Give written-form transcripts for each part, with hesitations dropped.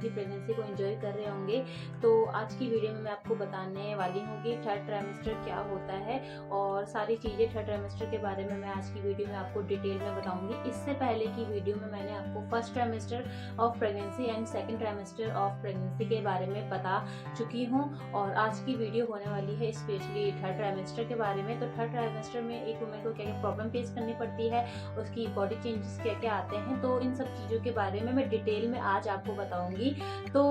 अपनी प्रेगनेंसी को एंजॉय कर रहे होंगे। तो आज की वीडियो में मैं आपको बताने वाली हूँ कि थर्ड ट्राइमेस्टर क्या होता है और सारी चीज़ें थर्ड ट्राइमेस्टर के बारे में मैं आज की वीडियो में आपको डिटेल में बताऊंगी। इससे पहले की वीडियो में मैंने आपको first trimester of pregnancy and second trimester of pregnancy के बारे में बता चुकी हूँ और आज की वीडियो होने वाली है स्पेशली थर्ड ट्राइमेस्टर के बारे में। तो थर्ड ट्राइमेस्टर में एक वुमेन को क्या क्या प्रॉब्लम फेस करनी पड़ती है, उसकी बॉडी चेंजेस क्या क्या आते हैं, तो इन सब चीज़ों के बारे में मैं डिटेल में आज आपको बताऊंगी। तो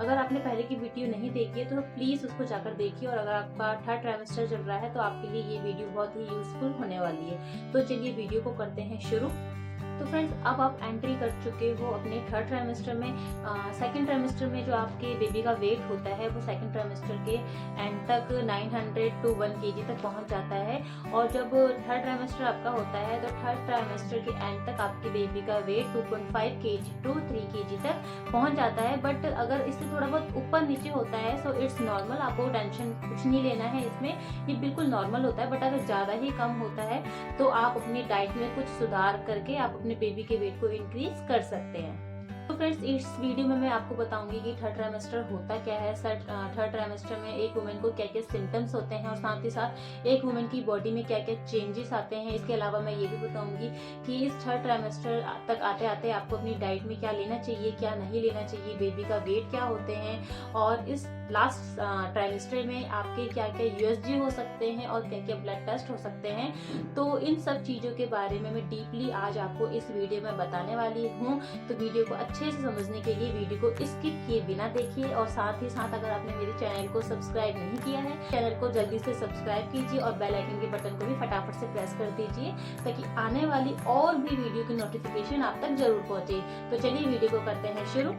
अगर आपने पहले की वीडियो नहीं देखी है तो प्लीज़ उसको जाकर देखिए और अगर आपका थर्ड ट्राइमेस्टर चल रहा है तो आपके लिए ये वीडियो बहुत ही यूजफुल होने वाली है। तो चलिए वीडियो को करते हैं शुरू। तो फ्रेंड्स, अब आप एंट्री कर चुके हो अपने थर्ड ट्राइमेस्टर में। सेकंड ट्राइमेस्टर में जो आपके बेबी का वेट होता है वो सेकंड ट्राइमेस्टर के एंड तक 900 to 1 kg तक पहुंच जाता है और जब थर्ड ट्राइमेस्टर आपका होता है तो थर्ड ट्राइमेस्टर के एंड तक आपके बेबी का वेट 2.5 kg to 3 kg तक पहुंच जाता है। बट अगर इससे थोड़ा बहुत ऊपर नीचे होता है सो इट्स नॉर्मल, आपको टेंशन कुछ नहीं लेना है इसमें, ये बिल्कुल नॉर्मल होता है। बट अगर ज़्यादा ही कम होता है तो आप अपनी डाइट में कुछ सुधार करके आप अपने बेबी के वेट को इंक्रीज कर सकते हैं। तो फ्रेंड्स, इस वीडियो में मैं आपको बताऊंगी कि थर्ड ट्राइमेस्टर होता क्या है, थर्ड ट्राइमेस्टर में एक वुमेन को क्या क्या सिम्टम्स होते हैं और साथ ही साथ एक वुमेन की बॉडी में क्या क्या चेंजेस आते हैं। इसके अलावा मैं ये भी बताऊंगी कि इस थर्ड ट्राइमेस्टर तक आते आते आपको अपनी डाइट में क्या लेना चाहिए, क्या नहीं लेना चाहिए, बेबी का वेट क्या होते हैं और इस लास्ट ट्राइमेस्टर में आपके क्या क्या यूएसजी हो सकते हैं और क्या क्या ब्लड टेस्ट हो सकते हैं। तो इन सब चीज़ों के बारे में मैं डीपली आज आपको इस वीडियो में बताने वाली हूँ। तो वीडियो को अच्छे से समझने के लिए वीडियो को स्किप किए बिना देखिए और साथ ही साथ अगर आपने मेरे चैनल को सब्सक्राइब नहीं किया है, चैनल को जल्दी से सब्सक्राइब कीजिए और बेल आइकन के बटन को भी फटाफट से प्रेस कर दीजिए ताकि आने वाली और भी वीडियो की नोटिफिकेशन आप तक जरूर पहुंचे। तो चलिए वीडियो को करते हैं शुरू।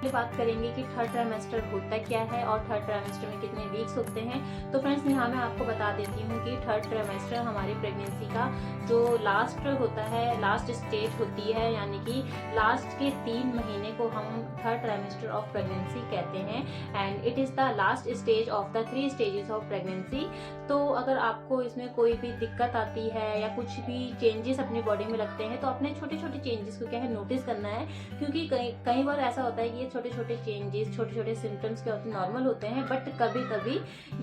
बात करेंगे कि थर्ड ट्राइमेस्टर होता क्या है और थर्ड ट्राइमेस्टर में कितने वीक्स होते हैं। तो फ्रेंड्स, यहाँ मैं आपको बता देती हूँ कि थर्ड ट्राइमेस्टर हमारी प्रेगनेंसी का जो लास्ट होता है, लास्ट स्टेज होती है, यानी कि लास्ट के 3 महीने को हम थर्ड ट्राइमेस्टर ऑफ प्रेगनेंसी कहते हैं and it is the last stage of the 3 stages of pregnancy. तो अगर आपको इसमें कोई भी दिक्कत आती है या कुछ भी चेंजेस अपनी बॉडी में लगते हैं तो अपने छोटे छोटे चेंजेस को क्या है नोटिस करना है, क्योंकि कई बार ऐसा होता है कि ये छोटे छोटे चेंजेस, छोटे छोटे सिम्टम्स क्या होते हैं, नॉर्मल होते हैं बट कभी कभी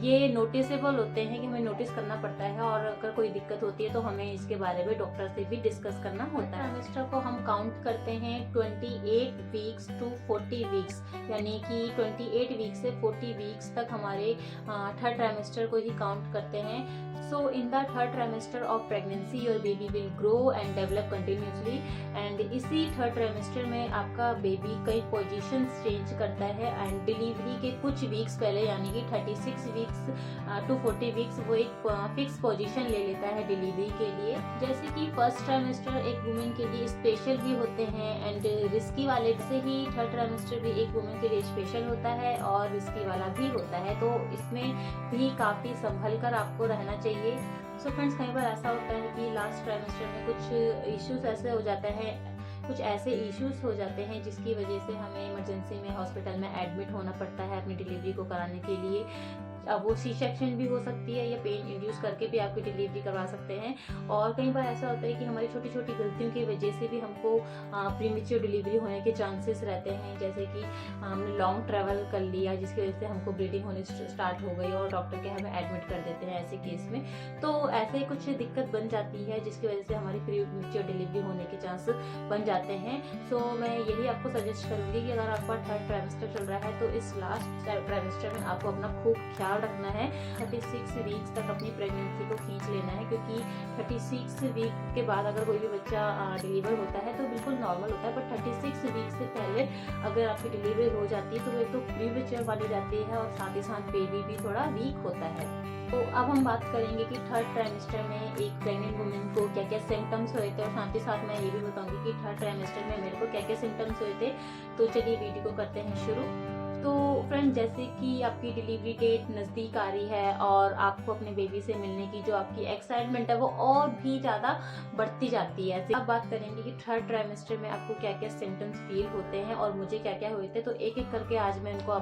ये नोटिसेबल होते हैं कि हमें नोटिस करना पड़ता है और अगर कोई दिक्कत होती है तो हमें इसके बारे में डॉक्टर से भी डिस्कस करना होता है। ट्राइमेस्टर को हम काउंट करते हैं 28 वीक्स टू 40 वीक्स, यानी कि 28 वीक्स से 40 वीक्स तक हमारे थर्ड ट्राइमेस्टर को ही काउंट करते हैं। So in the third trimester of pregnancy your baby will grow and develop continuously and इसी थर्ड ट्राइमेस्टर में आपका बेबी कई पोजीशंस चेंज करता है एंड डिलीवरी के कुछ वीक्स पहले यानी कि 36 वीक्स टू 40 वीक्स वो एक फिक्स पोजीशन ले लेता है डिलीवरी के लिए। जैसे कि फर्स्ट ट्राइमेस्टर एक वुमेन के लिए स्पेशल भी होते हैं एंड रिस्की वाले से ही थर्ड ट्राइमेस्टर भी एक वुमेन के लिए स्पेशल होता है और रिस्की वाला भी होता है, तो इसमें भी काफ़ी संभल कर आपको रहना चाहिए। सो फ्रेंड्स, कई बार ऐसा होता है कि लास्ट ट्राइमेस्टर में कुछ इश्यूज ऐसे हो जाते हैं, कुछ ऐसे इश्यूज हो जाते हैं जिसकी वजह से हमें इमरजेंसी में हॉस्पिटल में एडमिट होना पड़ता है अपनी डिलीवरी को कराने के लिए। अब वो सी सेक्शन भी हो सकती है या पेन इंड्यूस करके भी आपकी डिलीवरी करवा सकते हैं और कई बार ऐसा होता है कि हमारी छोटी छोटी गलतियों की वजह से भी हमको प्रीमेच्योर डिलीवरी होने के चांसेस रहते हैं। जैसे कि हमने लॉन्ग ट्रैवल कर लिया जिसकी वजह से हमको ब्लीडिंग होने स्टार्ट हो गई और डॉक्टर के हमें एडमिट कर देते हैं ऐसे केस में, तो ऐसे कुछ दिक्कत बन जाती है जिसकी वजह से हमारी प्रीमेच्योर डिलीवरी होने के चांस बन जाते हैं। सो मैं यही आपको सजेस्ट करूँगी कि अगर आपका थर्ड ट्राइमेस्टर चल रहा है तो इस लास्ट ट्राइमेस्टर में आपको अपना खूब ख्याल रखना है। 36 वीक्स तक अपनी प्रेगनेंसी को खींच लेना है, क्योंकि 36 वीक के बाद अगर कोई भी बच्चा डिलीवर होता है तो बिल्कुल नॉर्मल होता है, बट 36 वीक से पहले अगर आपकी डिलीवरी हो जाती है तो वो तो प्रीमेच्योर वाली जाती है और साथ ही साथ बेबी भी थोड़ा वीक होता है। तो अब हम बात करेंगे कि थर्ड ट्राइमेस्टर में एक प्रेग्नेंट वुमेन को क्या क्या सिम्टम्स हुए थे और साथ ही साथ मैं ये भी बताऊंगी कि थर्ड ट्राइमेस्टर में मेरे को क्या क्या सिम्टम्स हुए थे। तो चलिए वीडियो को करते हैं शुरू। तो फ्रेंड, जैसे कि आपकी डिलीवरी डेट नज़दीक आ रही है और आपको अपने बेबी से मिलने की जो आपकी एक्साइटमेंट है वो और भी ज़्यादा बढ़ती जाती है। अब बात करेंगे कि थर्ड ट्राइमेस्टर में आपको क्या क्या सिम्टम्स फील होते हैं और मुझे क्या क्या हुए थे। तो एक एक करके आज मैं उनको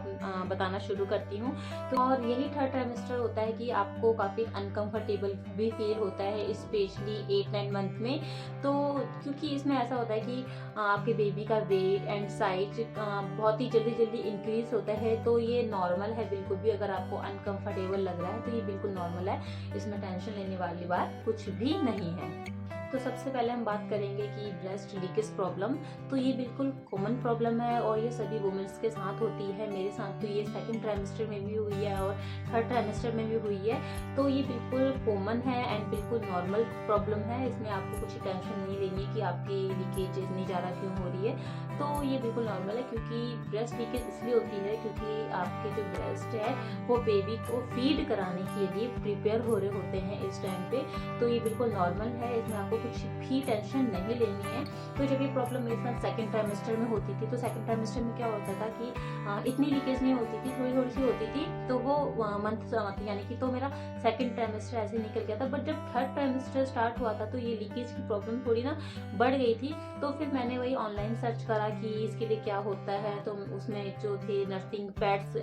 बताना शुरू करती हूँ। तो और यही थर्ड ट्राइमेस्टर होता है कि आपको काफ़ी अनकंफर्टेबल भी फील होता है, स्पेशली 8-9 मंथ में। तो क्योंकि इसमें ऐसा होता है कि आपके बेबी का वेट एंड साइज बहुत ही जल्दी जल्दी इंक्रीज होता है। तो ये नॉर्मल है बिल्कुल भी। अगर आपको अनकंफर्टेबल लग रहा है तो ये बिल्कुल नॉर्मल है, इसमें टेंशन लेने वाली बात कुछ भी नहीं है। तो सबसे पहले हम बात करेंगे कि ब्रेस्ट लीकेज प्रॉब्लम। तो ये बिल्कुल कॉमन प्रॉब्लम है और ये सभी वुमेन्स के साथ होती है। मेरे साथ तो ये सेकंड ट्राइमेस्टर में भी हुई है और थर्ड ट्राइमेस्टर में भी हुई है। तो ये बिल्कुल कॉमन है एंड बिल्कुल नॉर्मल प्रॉब्लम है। इसमें आपको कुछ टेंशन नहीं लेनी कि आपकी लीकेज इतनी ज़्यादा क्यों हो रही है। तो ये बिल्कुल नॉर्मल है, क्योंकि ब्रेस्ट लीकेज इसलिए होती है क्योंकि आपके जो ब्रेस्ट है वो बेबी को फीड कराने के लिए प्रिपेयर हो रहे होते हैं इस टाइम पे। तो ये बिल्कुल नॉर्मल है, इसमें आपको कुछ भी टेंशन नहीं लेनी है। तो जब ये प्रॉब्लम मेरे साथ सेकंड ट्राइमेस्टर में होती थी, तो सेकंड ट्राइमेस्टर में क्या होता था कि इतनी लीकेज नहीं होती थी, थोड़ी थोड़ी सी होती थी। तो वो मंथ यानी कि तो मेरा सेकंड ट्राइमेस्टर ऐसे निकल गया था। बट जब थर्ड ट्राइमेस्टर स्टार्ट हुआ था तो ये लीकेज की प्रॉब्लम थोड़ी ना बढ़ गई थी। तो फिर मैंने वही ऑनलाइन सर्च करा कि इसके लिए क्या होता है। तो उसमें जो थे नर्सिंग पैड्स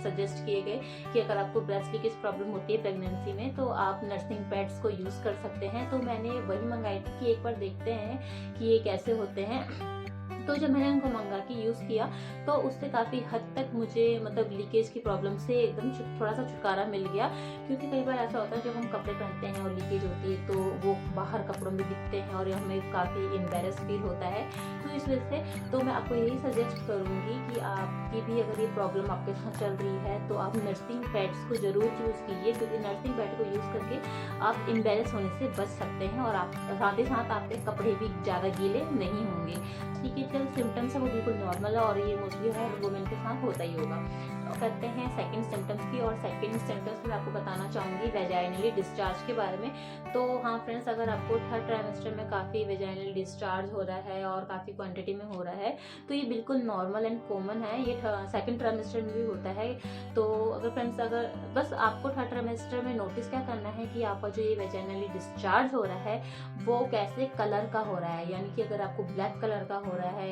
सजेस्ट किए गए कि अगर आपको ब्रेस्ट लीकेज प्रॉब्लम होती है प्रेगनेंसी में तो आप नर्सिंग पैड्स को यूज़ कर सकते हैं। तो मैंने वही मंगाई थी कि एक बार देखते हैं कि ये कैसे होते हैं। तो जब मैंने उनको मंगा के यूज़ किया तो उससे काफ़ी हद तक मुझे मतलब लीकेज की प्रॉब्लम से एकदम थोड़ा सा छुटकारा मिल गया। क्योंकि कई बार ऐसा होता है जब हम कपड़े पहनते हैं और लीकेज होती है तो वो बाहर कपड़ों में दिखते हैं और हमें काफ़ी एम्बेरस फील होता है। तो इस वजह से तो मैं आपको यही सजेस्ट करूँगी कि आपकी भी अगर ये प्रॉब्लम आपके साथ चल रही है तो आप नर्सिंग पैड्स को ज़रूर चूज़ कीजिए, क्योंकि नर्सिंग पैड को यूज़ करके आप एम्बेरस होने से बच सकते हैं और आप साथ ही साथ आपके कपड़े भी ज़्यादा गीले नहीं होंगे। ठीक है, जो सिम्टम्स है वो बिल्कुल नॉर्मल है और ये मोस्टली हर वुमेन के साथ होता ही होगा। तो करते हैं सेकंड सिम्टम्स की, और सेकंड सिम्टम्स में आपको बताना चाहूँगी वेजाइनली डिस्चार्ज के बारे में। तो हाँ फ्रेंड्स, अगर आपको थर्ड ट्राइमेस्टर में काफ़ी वेजाइनल डिस्चार्ज हो रहा है और काफ़ी क्वांटिटी में हो रहा है तो ये बिल्कुल नॉर्मल एंड कॉमन है। ये सेकंड ट्राइमेस्टर में भी होता है। तो अगर फ्रेंड्स, अगर बस आपको थर्ड ट्राइमेस्टर में नोटिस क्या करना है कि आपका जो ये वेजाइनली डिस्चार्ज हो रहा है वो कैसे कलर का हो रहा है। यानी कि अगर आपको ब्लैक कलर का हो रहा है,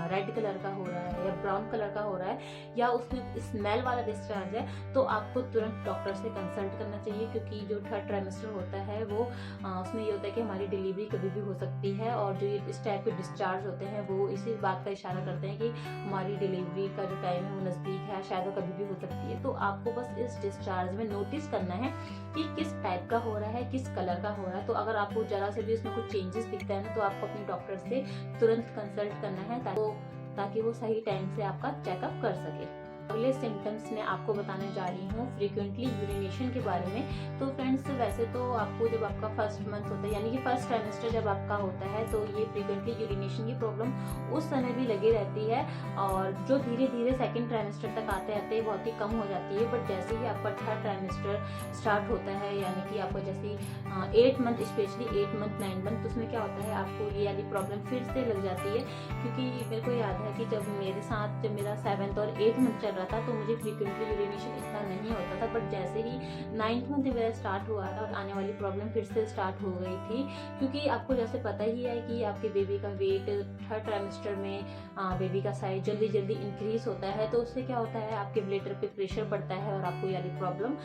रेड कलर का हो रहा है या ब्राउन कलर का हो रहा है या उसमें स्मेल वाला डिस्चार्ज है तो आपको तुरंत डॉक्टर से कंसल्ट करना चाहिए। क्योंकि जो थर्ड ट्राइमेस्टर होता है वो उसमें ये होता है कि हमारी डिलीवरी कभी भी हो सकती है और जो इस टाइप के डिस्चार्ज होते हैं वो इसी बात का इशारा करते हैं कि हमारी डिलीवरी का जो टाइम है वो नज़दीक है, शायद वो कभी भी हो सकती है। तो आपको बस इस डिस्चार्ज में नोटिस करना है कि किस टाइप का हो रहा है, किस कलर का हो रहा है। तो अगर आपको ज़रा से भी इसमें कुछ चेंजेस दिखता है ना तो आपको अपने डॉक्टर से तुरंत कंसल्ट करना है ताकि वो सही टाइम से आपका चेकअप कर सके। अगले सिम्टम्स में आपको बताने जा रही हूँ फ्रीक्वेंटली यूरिनेशन के बारे में। तो फ्रेंड्स, वैसे तो आपको जब आपका फर्स्ट मंथ होता है यानी कि फर्स्ट ट्राइमेस्टर जब आपका होता है तो ये फ्रीक्वेंटली यूरिनेशन की प्रॉब्लम उस समय भी लगी रहती है और जो धीरे धीरे सेकंड ट्राइमेस्टर तक आते आते बहुत ही कम हो जाती है। बट जैसे ही आपका थर्ड ट्राइमेस्टर स्टार्ट होता है यानी कि आपको जैसे 8 मंथ, स्पेशली 8 मंथ 9 मंथ, तो उसमें क्या होता है आपको ये वाली प्रॉब्लम फिर से लग जाती है। क्योंकि मेरे को याद है कि जब मेरा 7th और 8th मंथ चल रहा था तो मुझे फ्रीक्वेंटली यूरिनेशन इतना नहीं होता था। बट जैसे ही 9th मंथ मेरा स्टार्ट हुआ था और आने वाली प्रॉब्लम फिर से स्टार्ट हो गई थी। क्योंकि आपको जैसे पता ही है कि आपके बेबी का वेट थर्ड ट्राइमेस्टर में बेबी का साइज जल्दी जल्दी इंक्रीज होता है। तो उससे क्या होता है आपके ब्लैडर पे प्रेशर पड़ता है और आपको ये वाली प्रॉब्लम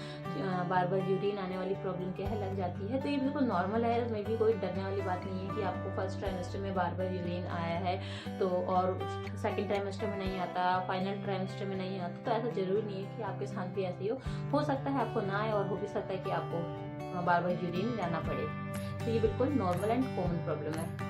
बार बार यूरिन आने वाली प्रॉब्लम क्या है लग जाती है। तो ये बिल्कुल नॉर्मल है, इसमें भी कोई डरने वाली बात नहीं है कि आपको फर्स्ट ट्राइमेस्टर में बार बार यूरिन आया है तो और सेकंड ट्राइमेस्टर में नहीं आता, फाइनल ट्राइमेस्टर में नहीं आता। तो ऐसा जरूरी नहीं है कि आपके साथ भी ऐसे हो सकता है आपको ना आए और हो भी सकता है कि आपको बार बार यूरिन जाना पड़े। तो ये बिल्कुल नॉर्मल एंड कॉमन प्रॉब्लम है।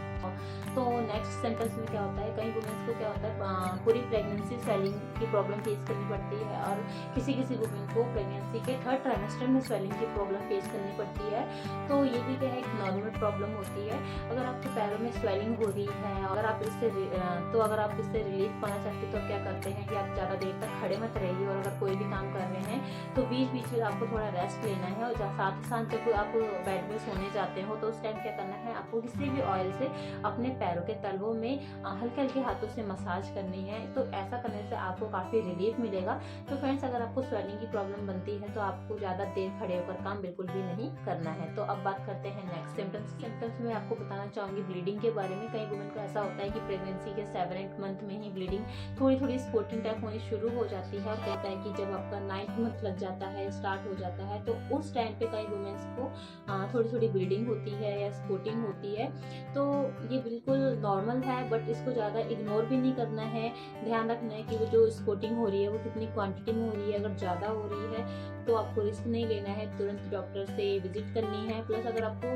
तो नेक्स्ट सेंटेंस में क्या होता है, कई वुमेन्स को क्या होता है पूरी प्रेगनेंसी स्वेलिंग की प्रॉब्लम फेस करनी पड़ती है और किसी वुमेन को प्रेगनेंसी के थर्ड ट्राइमेस्टर में स्वेलिंग की प्रॉब्लम फेस करनी पड़ती है। तो ये भी क्या है, एक नॉर्मल प्रॉब्लम होती है। अगर आपके पैरों में स्वेलिंग हो रही है, अगर आप इससे रिलीफ पाना चाहते हैं तो क्या करते हैं कि आप ज़्यादा देर तक खड़े मत रहिए और अगर कोई भी काम कर रहे हैं तो बीच बीच में आपको थोड़ा रेस्ट लेना है। और साथ ही साथ जब आप बेड में सोने जाते हो तो उस टाइम क्या करना है, आपको किसी भी ऑयल से अपने पैरों के तलवों में हल्के हल्के हाथों से मसाज करनी है। तो ऐसा करने से आपको काफ़ी रिलीफ मिलेगा। तो फ्रेंड्स, अगर आपको स्वेलिंग की प्रॉब्लम बनती है तो आपको ज़्यादा देर खड़े होकर काम बिल्कुल भी नहीं करना है। तो अब बात करते हैं नेक्स्ट सिम्टम्स में आपको बताना चाहूँगी ब्लीडिंग के बारे में। कई वुमेन को ऐसा होता है कि प्रेगनेंसी के 7-8 मंथ में ही ब्लीडिंग थोड़ी थोड़ी स्पॉटिंग टाइप होनी शुरू हो जाती है। और कहता है कि जब आपका 9th मंथ लग जाता है, स्टार्ट हो जाता है, तो उस टाइम पे कई वुमेन्स को थोड़ी थोड़ी ब्लीडिंग होती है या स्पॉटिंग होती है। तो ये बिल्कुल नॉर्मल है, बट इसको ज़्यादा इग्नोर भी नहीं करना है। ध्यान रखना है कि वो जो स्पॉटिंग हो रही है वो कितनी क्वांटिटी में हो रही है। अगर ज़्यादा हो रही है तो आपको रिस्क नहीं लेना है, तुरंत डॉक्टर से विजिट करनी है। प्लस अगर आपको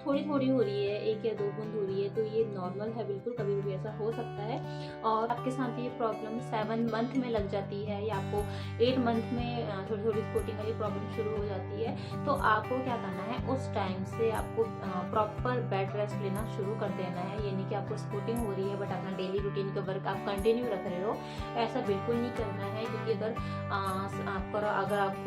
थोड़ी थोड़ी हो रही है, 1 या 2 बूंद हो रही है, तो ये नॉर्मल है, बिल्कुल कभी भी ऐसा हो सकता है। और आपके साथ ये प्रॉब्लम 7 मंथ में लग जाती है या आपको 8 मंथ में थोड़ी थोड़ी स्पॉटिंग वाली प्रॉब्लम शुरू हो जाती है, तो आपको क्या करना है, उस टाइम से आपको प्रॉपर बेड रेस्ट लेना शुरू कर देना है। ये नहीं कि आपको स्पॉटिंग हो रही है बट अपना डेली रूटीन का वर्क आप कंटिन्यू रख रहे हो, ऐसा बिल्कुल नहीं करना है। क्योंकि अगर आपको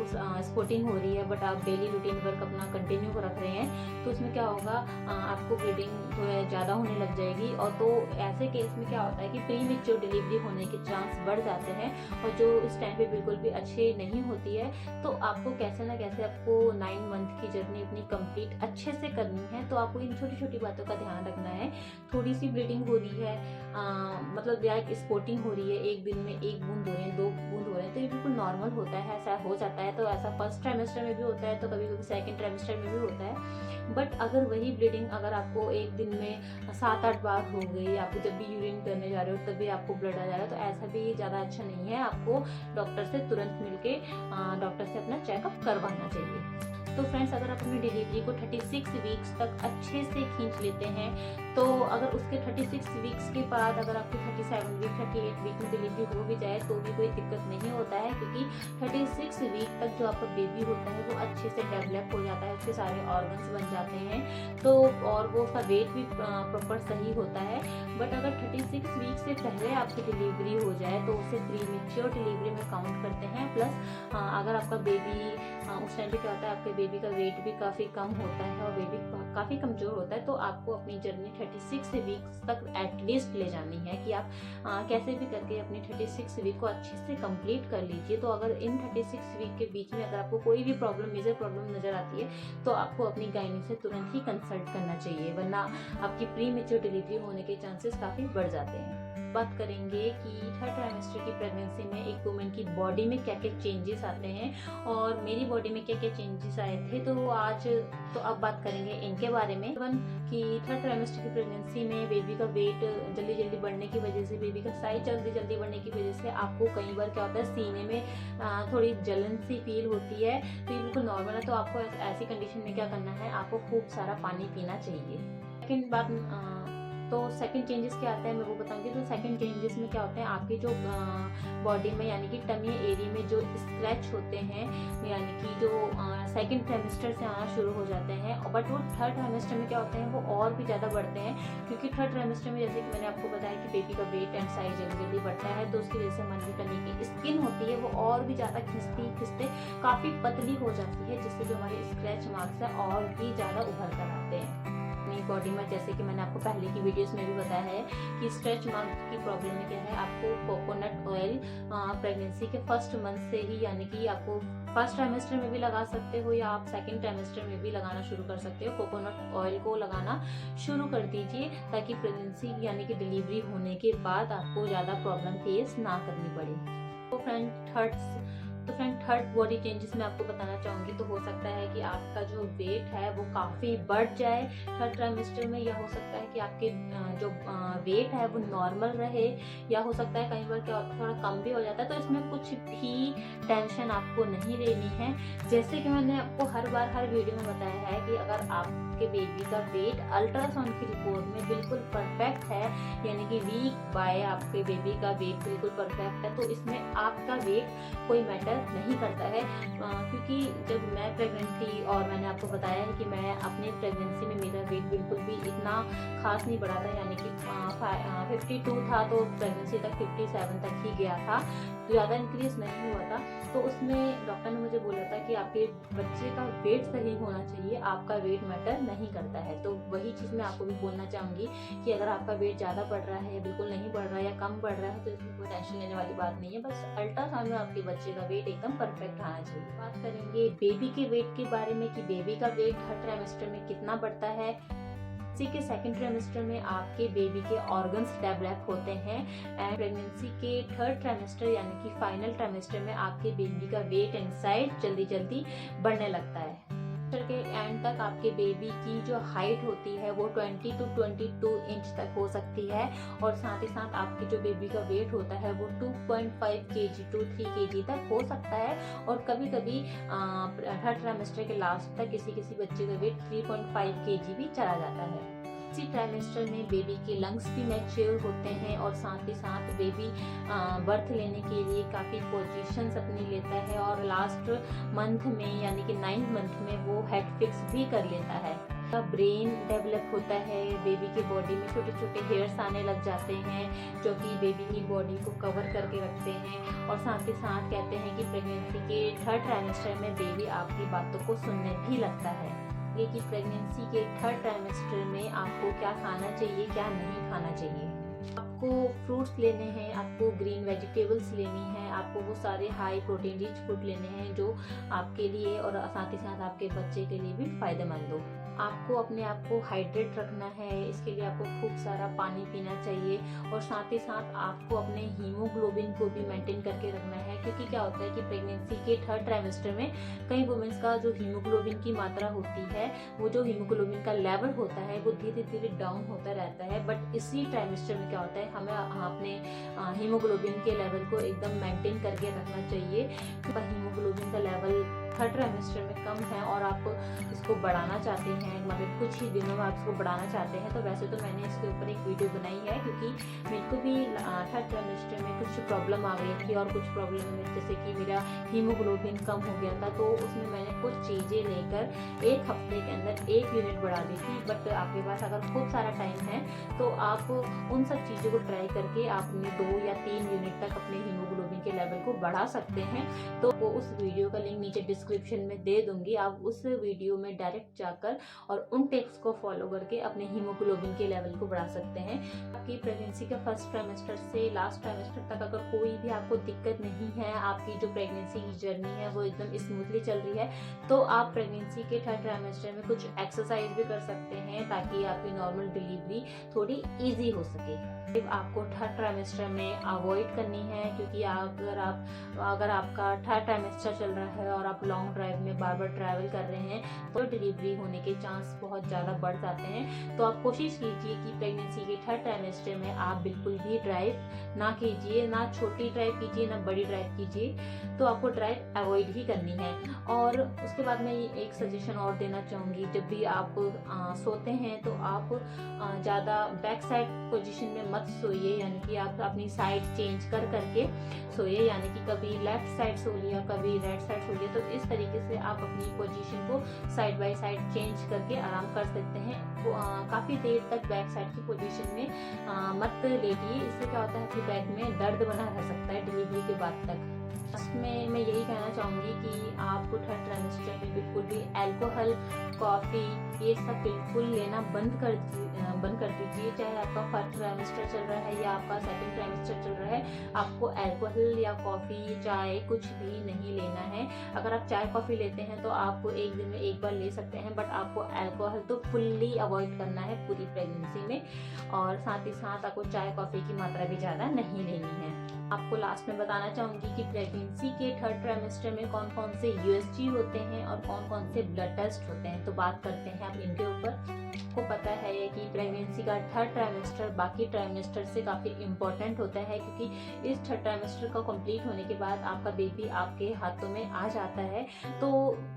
स्पॉटिंग हो रही है बट आप डेली रूटीन वर्क अपना कंटिन्यू रख रहे हैं, तो उसमें क्या होगा, आपको ब्लीडिंग थोड़ा ज़्यादा होने लग जाएगी। और तो ऐसे केस में क्या होता है कि प्री मैच्योर डिलीवरी होने के चांस बढ़ जाते हैं, और जो इस टाइम पे बिल्कुल भी अच्छे नहीं होती है। तो आपको कैसे ना कैसे आपको 9 मंथ की जर्नी अपनी कंप्लीट अच्छे से करनी है। तो आपको इन छोटी छोटी बातों का ध्यान रखना है। थोड़ी सी ब्लीडिंग हो रही है, मतलब डायरेक्ट स्पॉटिंग हो रही है, एक दिन में 1 बूंद हो रहे हैं, 2 बूंद हो रहे हैं, तो ये बिल्कुल नॉर्मल होता है, ऐसा हो जाता है। तो ऐसा फर्स्ट ट्राइमेस्टर में भी होता है, तो कभी कभी सेकंड ट्राइमेस्टर में भी होता है। बट अगर वही ब्लीडिंग अगर आपको एक दिन में 7-8 बार हो गई, आपको जब भी यूरिन करने जा रहे हो तभी आपको ब्लड आ जा रहा है, तो ऐसा भी ज़्यादा अच्छा नहीं है। आपको डॉक्टर से तुरंत मिलके डॉक्टर से अपना चेकअप करवाना चाहिए। तो फ्रेंड्स, अगर आप अपनी डिलीवरी को 36 वीक्स तक अच्छे से खींच लेते हैं, तो अगर उसके 36 वीक्स के बाद अगर आपकी 37 वीक 38 वीक में डिलीवरी हो भी जाए तो भी कोई दिक्कत नहीं होता है। क्योंकि 36 वीक तक जो आपका बेबी होता है वो अच्छे से डेवलप हो जाता है, उसके सारे ऑर्गन्स बन जाते हैं, तो और वो उसका वेट भी प्रॉपर सही होता है। बट अगर 36 वीक से पहले आपकी डिलीवरी हो जाए तो उसे प्री मैच्योर डिलीवरी में काउंट करते हैं। प्लस अगर आपका बेबी उस टाइम पे क्या होता है, आपके बेबी का वेट भी काफ़ी कम होता है और बेबी काफ़ी कमज़ोर होता है, तो आपको अपनी जर्नी 36 वीक्स तक एटलीस्ट ले जानी है कि आप कैसे भी करके अपनी 36 वीक को अच्छे से कंप्लीट कर लीजिए। तो अगर इन 36 वीक के बीच में अगर आपको कोई भी प्रॉब्लम, मेजर प्रॉब्लम नज़र आती है, तो आपको अपनी गायनी से तुरंत ही कंसल्ट करना चाहिए, वरना आपकी प्री मैच्योर डिलीवरी होने के चांसेस काफ़ी बढ़ जाते हैं। बात करेंगे कि 3rd ट्राइमेस्टर की प्रेगनेंसी में एक वुमेन की बॉडी में क्या क्या चेंजेस आते हैं और मेरी बॉडी में क्या क्या चेंजेस आए थे, तो अब बात करेंगे इनके बारे में। कि 3rd ट्राइमेस्टर की प्रेगनेंसी में बेबी का वेट जल्दी जल्दी बढ़ने की वजह से, बेबी का साइज जल्दी जल्दी बढ़ने की वजह से आपको कई बार क्या होता है, सीने में थोड़ी जलन सी फील होती है, तो ये बिल्कुल नॉर्मल है। तो आपको ऐसी कंडीशन में क्या करना है, आपको खूब सारा पानी पीना चाहिए। सेकेंड बात, तो सेकंड चेंजेस क्या आता है मैं वो बताऊंगी। तो सेकंड चेंजेस में क्या होते हैं, आपकी जो बॉडी में यानी कि टमी एरिया में जो स्क्रैच होते हैं, यानी कि जो सेकंड ट्राइमेस्टर से आना शुरू हो जाते हैं, बट वो 3rd ट्राइमेस्टर में क्या होते हैं, वो और भी ज़्यादा बढ़ते हैं। क्योंकि 3rd ट्राइमेस्टर में जैसे कि मैंने आपको बताया कि बेबी का वेट एंड साइज जल्दी जल्दी बढ़ता है, तो उसकी वजह से हमारी जो टमी की स्किन होती है वो और भी ज़्यादा खिंचते काफ़ी पतली हो जाती है, जिससे जो हमारे स्क्रैच मार्क्स हैं और भी ज़्यादा उभर कर आते हैं अपनी बॉडी में। जैसे कि मैंने आपको पहले की वीडियोस में भी बताया है कि स्ट्रेच मार्क की प्रॉब्लम में क्या है, आपको कोकोनट ऑयल प्रेगनेंसी के फर्स्ट मंथ से ही, यानी कि आपको फर्स्ट ट्राइमेस्टर में भी लगा सकते हो या आप सेकंड ट्राइमेस्टर में भी लगाना शुरू कर सकते हो। कोकोनट ऑयल को लगाना शुरू कर दीजिए ताकि प्रेगनेंसी यानी कि डिलीवरी होने के बाद आपको ज़्यादा प्रॉब्लम फेस ना करनी पड़े। तो फ्रेंड थर्ड बॉडी चेंजेस मैं आपको बताना चाहूँगी। तो हो सकता है कि आपका जो वेट है वो काफ़ी बढ़ जाए 3rd ट्राइमेस्टर में, या हो सकता है कि आपके जो वेट है वो नॉर्मल रहे, या हो सकता है कई बार क्या होता है थोड़ा कम भी हो जाता है। तो इसमें कुछ भी टेंशन आपको नहीं लेनी है। जैसे कि मैंने आपको हर बार हर वीडियो में बताया है कि अगर आपके बेबी का वेट अल्ट्रासाउंड की रिपोर्ट में बिल्कुल परफेक्ट है, यानी कि वीक बाय आपके बेबी का वेट बिल्कुल परफेक्ट है, तो इसमें आपका वेट कोई मैटर मैटर नहीं करता है, क्योंकि जब मैं प्रेग्नेंट थी और मैंने आपको बताया है कि मैं अपनी प्रेगनेंसी में मेरा वेट बिल्कुल भी इतना खास नहीं बढ़ा था, यानी कि 52 था तो प्रेगनेंसी तक 57 तक ही गया था, ज़्यादा इंक्रीज नहीं हुआ था। तो उसमें डॉक्टर ने मुझे बोला था कि आपके बच्चे का वेट सही होना चाहिए, आपका वेट मैटर नहीं करता है। तो वही चीज़ मैं आपको भी बोलना चाहूँगी कि अगर आपका वेट ज़्यादा बढ़ रहा है या बिल्कुल नहीं बढ़ रहा है या कम बढ़ रहा है तो इसमें कोई टेंशन लेने वाली बात नहीं है। बस अल्ट्रासाउंड में आपके बच्चे का वेट एकदम परफेक्ट आना चाहिए। बात करेंगे बेबी के वेट के बारे में कि बेबी का वेट हर ट्राइमेस्टर में कितना बढ़ता है। प्रेगनेंसी के सेकेंड ट्राइमेस्टर में आपके बेबी के ऑर्गन्स डेवलप होते हैं एंड प्रेगनेंसी के थर्ड ट्राइमेस्टर यानी कि फाइनल ट्राइमेस्टर में आपके बेबी का वेट एंड साइज जल्दी जल्दी बढ़ने लगता है। के एंड तक आपके बेबी की जो हाइट होती है वो 20 to 22 इंच तक हो सकती है और साथ ही साथ आपकी जो बेबी का वेट होता है वो 2.5 kg to 3 kg तक हो सकता है और कभी कभी थर्ड ट्राइमेस्टर के लास्ट तक किसी किसी बच्चे का वेट 3.5 kg भी चला जाता है। इसी ट्राइमेस्टर में बेबी के लंग्स भी मैच्योर होते हैं और साथ ही साथ बेबी बर्थ लेने के लिए काफ़ी पोजीशंस अपनी लेता है और लास्ट मंथ में यानी कि 9th मंथ में वो हेड फिक्स भी कर लेता है। ब्रेन डेवलप होता है, बेबी की बॉडी में छोटे छोटे हेयर्स आने लग जाते हैं जो कि बेबी की बॉडी को कवर करके रखते हैं और साथ ही साथ कहते हैं कि प्रेगनेंसी के थर्ड ट्राइमेस्टर में बेबी आपकी बातों को सुनने भी लगता है। ये कि प्रेगनेंसी के थर्ड ट्राइमेस्टर में आपको क्या खाना चाहिए क्या नहीं खाना चाहिए। आपको फ्रूट्स लेने हैं, आपको ग्रीन वेजिटेबल्स लेनी है, आपको वो सारे हाई प्रोटीन रिच फूड लेने हैं जो आपके लिए और साथ ही साथ आपके बच्चे के लिए भी फायदेमंद हो। आपको अपने आप को हाइड्रेट रखना है, इसके लिए आपको खूब सारा पानी पीना चाहिए और साथ ही साथ आपको अपने हीमोग्लोबिन को भी मेंटेन करके रखना है, क्योंकि क्या होता है कि प्रेगनेंसी के थर्ड ट्राइमेस्टर में कई वुमेन्स का जो हीमोग्लोबिन की मात्रा होती है, वो जो हीमोग्लोबिन का लेवल होता है वो धीरे धीरे डाउन होता रहता है, बट इसी ट्राइमेस्टर में क्या होता है हमें अपने हीमोग्लोबिन के लेवल को एकदम मेंटेन करके रखना चाहिए। हीमोग्लोबिन का लेवल थर्ड ट्राइमेस्टर में कम है और आप इसको बढ़ाना चाहते हैं, मतलब कुछ ही दिनों में आप इसको बढ़ाना चाहते हैं, तो वैसे तो मैंने इसके ऊपर एक वीडियो बनाई है क्योंकि मेरे को भी थर्ड ट्राइमेस्टर में कुछ प्रॉब्लम आ गई थी और कुछ प्रॉब्लम में जैसे कि मेरा हीमोग्लोबिन कम हो गया था, तो उसमें मैंने कुछ चीज़ें लेकर एक हफ्ते के अंदर 1 यूनिट बढ़ा दी थी। बट आपके पास अगर खूब सारा टाइम है तो आप उन सब चीज़ों को ट्राई करके आप 2 या 3 यूनिट तक अपने हीमोग्लोबिन के लेवल को बढ़ा सकते हैं। तो वो उस वीडियो का लिंक नीचे डिस्क्रिप्शन में दे दूंगी, आप उस वीडियो में डायरेक्ट जाकर और उन टिप्स को फॉलो करके अपने हीमोग्लोबिन के लेवल को बढ़ा सकते हैं। आपकी प्रेगनेंसी का फर्स्ट ट्राइमेस्टर से लास्ट ट्राइमेस्टर तक अगर कोई भी आपको दिक्कत नहीं है, आपकी जो प्रेगनेंसी की जर्नी है वो एकदम स्मूथली चल रही है, तो आप प्रेगनेंसी के थर्ड ट्राइमेस्टर में कुछ एक्सरसाइज भी कर सकते हैं ताकि आपकी नॉर्मल डिलीवरी थोड़ी ईजी हो सके। आपको थर्ड ट्राइमेस्टर में अवॉइड करनी है, क्योंकि अगर आपका थर्ड ट्राइमेस्टर चल रहा है और आप लॉन्ग ड्राइव में बार बार ट्रैवल कर रहे हैं तो डिलीवरी होने के चांस बहुत ज़्यादा बढ़ जाते हैं। तो आप कोशिश कीजिए कि प्रेगनेंसी के थर्ड ट्राइमेस्टर में आप बिल्कुल भी ड्राइव ना कीजिए, ना छोटी ड्राइव कीजिए ना बड़ी ड्राइव कीजिए, तो आपको ड्राइव अवॉइड ही करनी है। और उसके बाद मैं एक सजेशन और देना चाहूँगी, जब भी आप सोते हैं तो आप ज़्यादा बैक साइड पोजीशन में मत सोइए, यानी कि आप अपनी साइड चेंज कर करके सोइए, यानी कि कभी लेफ्ट साइड सो लिया कभी राइट साइड सो लिया, तो इस तरीके से आप अपनी पोजीशन को साइड बाय साइड चेंज करके आराम कर सकते हैं। काफ़ी देर तक बैक साइड की पोजीशन में मत लेटिए, इससे क्या होता है कि बैक में दर्द बना रह सकता है डिलीवरी के बाद तक। लास्ट में मैं यही कहना चाहूँगी कि आपको थर्ड ट्राइमेस्टर में बिल्कुल भी अल्कोहल, कॉफ़ी ये सब बिल्कुल लेना बंद कर दीजिए। चाहे आपका फर्स्ट ट्राइमेस्टर चल रहा है या आपका सेकंड ट्राइमेस्टर चल रहा है, आपको अल्कोहल या कॉफ़ी चाय कुछ भी नहीं लेना है। अगर आप चाय कॉफ़ी लेते हैं तो आप एक दिन में एक बार ले सकते हैं, बट आपको अल्कोहल तो फुल्ली अवॉइड करना है पूरी प्रेगनेंसी में, और साथ ही साथ आपको चाय कॉफ़ी की मात्रा भी ज़्यादा नहीं लेनी है। आपको लास्ट में बताना चाहूँगी कि प्रेगनेंसी के थर्ड ट्राइमेस्टर में कौन कौन से USG होते हैं और कौन कौन से ब्लड टेस्ट होते हैं, तो बात करते हैं आप इनके ऊपर। आपको पता है कि प्रेगनेंसी का थर्ड ट्राइमेस्टर बाकी ट्राइमेस्टर से काफ़ी इम्पोर्टेंट होता है, क्योंकि इस थर्ड ट्राइमेस्टर का कंप्लीट होने के बाद आपका बेबी आपके हाथों में आ जाता है। तो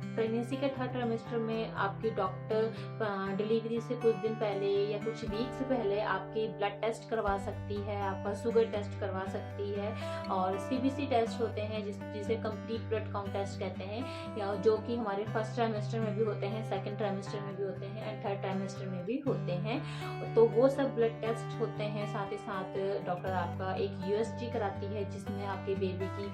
प्रेगनेंसी के थर्ड ट्राइमेस्टर में आपकी डॉक्टर डिलीवरी से कुछ दिन पहले या कुछ वीक्स पहले आपके ब्लड टेस्ट करवा सकती है, आपका शुगर टेस्ट करवा सकती है, है। और सीबीसी टेस्ट होते हैं जिसे कंप्लीट ब्लड काउंट टेस्ट कहते हैं, या जो कि हमारे फर्स्ट ट्राइमेस्टर में भी होते हैं, सेकंड ट्राइमेस्टर में भी होते हैं एंड थर्ड ट्राइमेस्टर में भी होते हैं। तो वो सब ब्लड टेस्ट होते हैं। साथ ही साथ डॉक्टर आपका एक यूएसजी कराती है जिसमें आपके बेबी की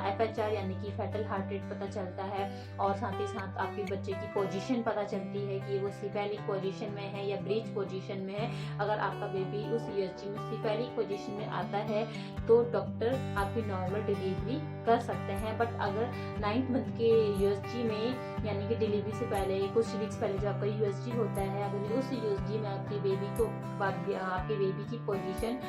एफएचआर यानी कि फेटल हार्ट रेट पता चलता है, और साथ ही साथ आपके बच्चे की पोजीशन पता चलती है कि वो सिफेलिक पोजीशन में है या ब्रीच पोजीशन में है। अगर आपका बेबी उस यूएसजी में सिफेलिक पोजीशन में आता है तो डॉक्टर आपकी नॉर्मल डिलीवरी कर सकते हैं। बट अगर 9th मंथ के यूएसजी में यानी कि डिलीवरी से पहले कुछ वीक्स पहले जो आपका यूएसजी होता है, अगर उस यूएसजी में आपके बेबी की पोजीशन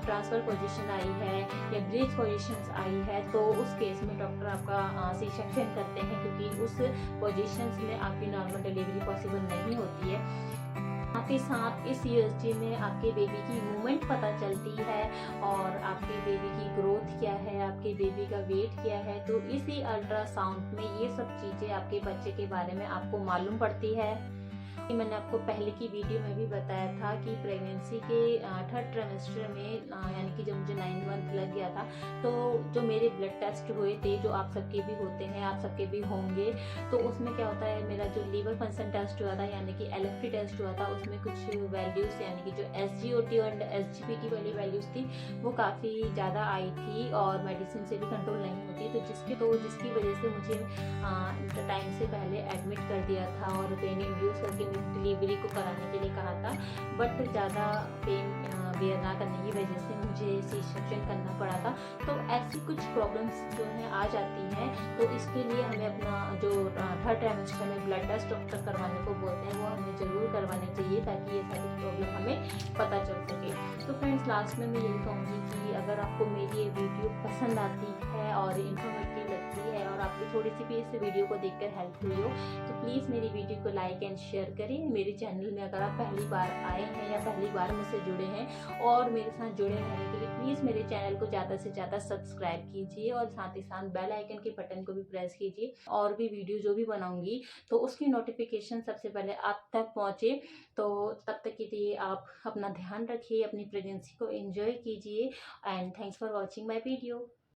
ट्रांसफर पोजीशन आई है या ब्रीच पोजीशन आई है, तो उस केस में डॉक्टर आपका सी सेक्शन करते हैं, क्योंकि उस पोजीशंस में आपकी नॉर्मल डिलीवरी पॉसिबल नहीं होती है। साथ ही साथ इस यूएसजी में आपके बेबी की मूवमेंट पता चलती है और आपके बेबी की ग्रोथ क्या है, आपके बेबी का वेट क्या है। तो इसी अल्ट्रासाउंड में ये सब चीज़ें आपके बच्चे के बारे में आपको मालूम पड़ती है। मैंने आपको पहले की वीडियो में भी बताया था कि प्रेगनेंसी के थर्ड ट्राइमेस्टर में यानी कि जब मुझे 9 मंथ लग गया था, तो जो मेरे ब्लड टेस्ट हुए थे, जो आप सबके भी होते हैं, आप सबके भी होंगे, तो उसमें क्या होता है, मेरा जो लीवर फंक्शन टेस्ट हुआ था यानी कि एलएफटी टेस्ट हुआ था, उसमें कुछ वैल्यूज़ यानी कि जो एसजीओटी और एसजीपीटी वाली वैल्यूज़ थी वो काफ़ी ज़्यादा आई थी और मेडिसिन से भी कंट्रोल नहीं होती, तो जिसकी वजह से मुझे टाइम से पहले एडमिट कर दिया था और पेन इंड्यूस करके डिलीवरी को कराने के लिए कहा था। बट ज़्यादा पेन बेयर ना करने की वजह से मुझे सी सेक्शन करना पड़ा था। तो ऐसी कुछ प्रॉब्लम्स जो हैं आ जाती हैं, तो इसके लिए हमें अपना जो थर्ड ट्राइमेस्टर में ब्लड टेस्ट डॉक्टर करवाने को बोलते हैं वो हमें ज़रूर करवाने चाहिए, ताकि ये सारी प्रॉब्लम हमें पता चल सके। तो फ्रेंड्स, लास्ट में मैं यही कहूँगी कि अगर आपको मेरी ये वीडियो पसंद आती है और इन्फॉर्मेटिव लगती है और आपको थोड़ी सी भी इस वीडियो को देखकर हेल्प हुई हो, तो प्लीज़ मेरी वीडियो को लाइक एंड शेयर करें। मेरे चैनल में अगर आप पहली बार आए हैं या पहली बार मुझसे जुड़े हैं और मेरे साथ जुड़े रहने के लिए प्लीज़ मेरे चैनल को ज़्यादा से ज़्यादा सब्सक्राइब कीजिए और साथ ही साथ बेल आइकन के बटन को भी प्रेस कीजिए। और भी वीडियो जो भी बनाऊंगी तो उसकी नोटिफिकेशन सबसे पहले आप तक पहुँचे। तो तब तक के लिए आप अपना ध्यान रखिए, अपनी प्रेगनेंसी को एंजॉय कीजिए and thanks for watching my video.